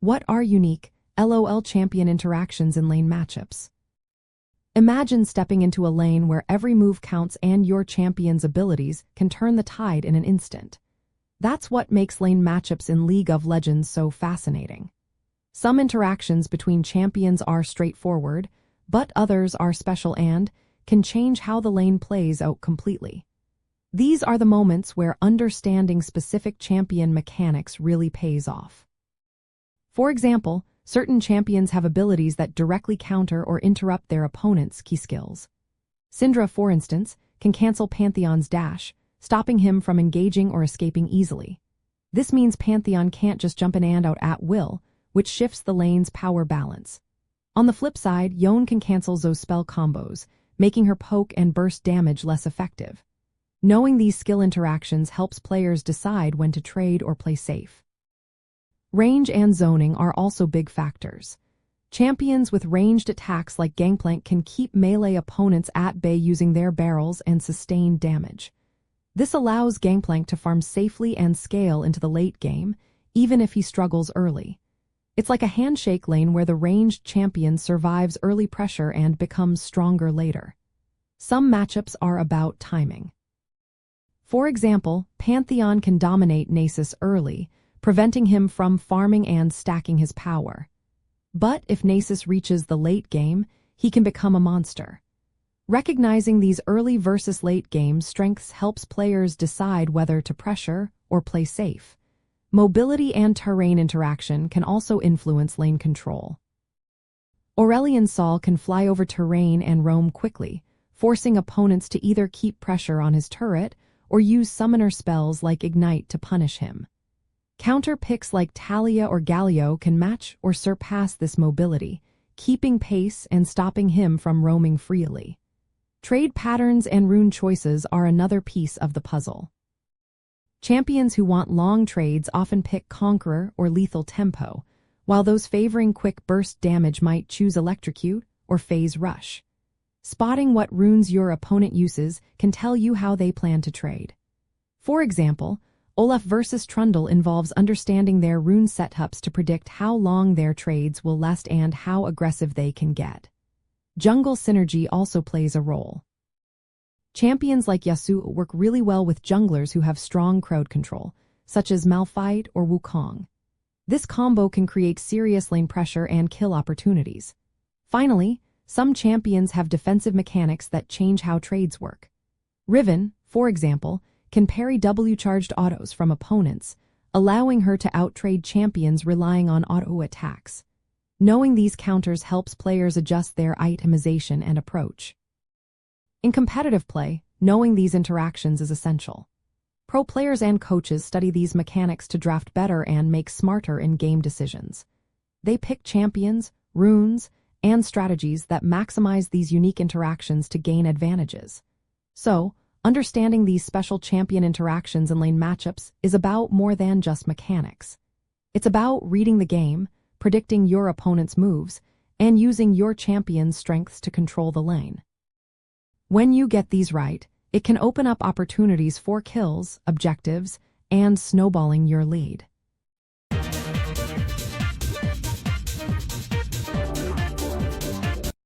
What are unique LoL champion interactions in lane matchups? Imagine stepping into a lane where every move counts and your champion's abilities can turn the tide in an instant. That's what makes lane matchups in League of Legends so fascinating. Some interactions between champions are straightforward, but others are special and can change how the lane plays out completely. These are the moments where understanding specific champion mechanics really pays off. For example, certain champions have abilities that directly counter or interrupt their opponent's key skills. Syndra, for instance, can cancel Pantheon's dash, stopping him from engaging or escaping easily. This means Pantheon can't just jump in and out at will, which shifts the lane's power balance. On the flip side, Yone can cancel those spell combos, making her poke and burst damage less effective. Knowing these skill interactions helps players decide when to trade or play safe. Range and zoning are also big factors. Champions with ranged attacks like Gangplank can keep melee opponents at bay using their barrels and sustain damage. This allows Gangplank to farm safely and scale into the late game, even if he struggles early. It's like a handshake lane where the ranged champion survives early pressure and becomes stronger later. Some matchups are about timing. For example, Pantheon can dominate Nasus early, preventing him from farming and stacking his power. But if Nasus reaches the late game, he can become a monster. Recognizing these early versus late game strengths helps players decide whether to pressure or play safe. Mobility and terrain interaction can also influence lane control. Aurelion Sol can fly over terrain and roam quickly, forcing opponents to either keep pressure on his turret or use summoner spells like Ignite to punish him. Counter picks like Talia or Galio can match or surpass this mobility, keeping pace and stopping him from roaming freely. Trade patterns and rune choices are another piece of the puzzle. Champions who want long trades often pick Conqueror or Lethal Tempo, while those favoring quick burst damage might choose Electrocute or Phase Rush. Spotting what runes your opponent uses can tell you how they plan to trade. For example, Olaf vs Trundle involves understanding their rune setups to predict how long their trades will last and how aggressive they can get. Jungle synergy also plays a role. Champions like Yasuo work really well with junglers who have strong crowd control, such as Malphite or Wukong. This combo can create serious lane pressure and kill opportunities. Finally, some champions have defensive mechanics that change how trades work. Riven, for example, can parry W-charged autos from opponents, allowing her to outtrade champions relying on auto attacks. Knowing these counters helps players adjust their itemization and approach. In competitive play, knowing these interactions is essential. Pro players and coaches study these mechanics to draft better and make smarter in-game decisions. They pick champions, runes, and strategies that maximize these unique interactions to gain advantages. So, understanding these special champion interactions in lane matchups is about more than just mechanics. It's about reading the game, predicting your opponent's moves, and using your champion's strengths to control the lane. When you get these right, it can open up opportunities for kills, objectives, and snowballing your lead.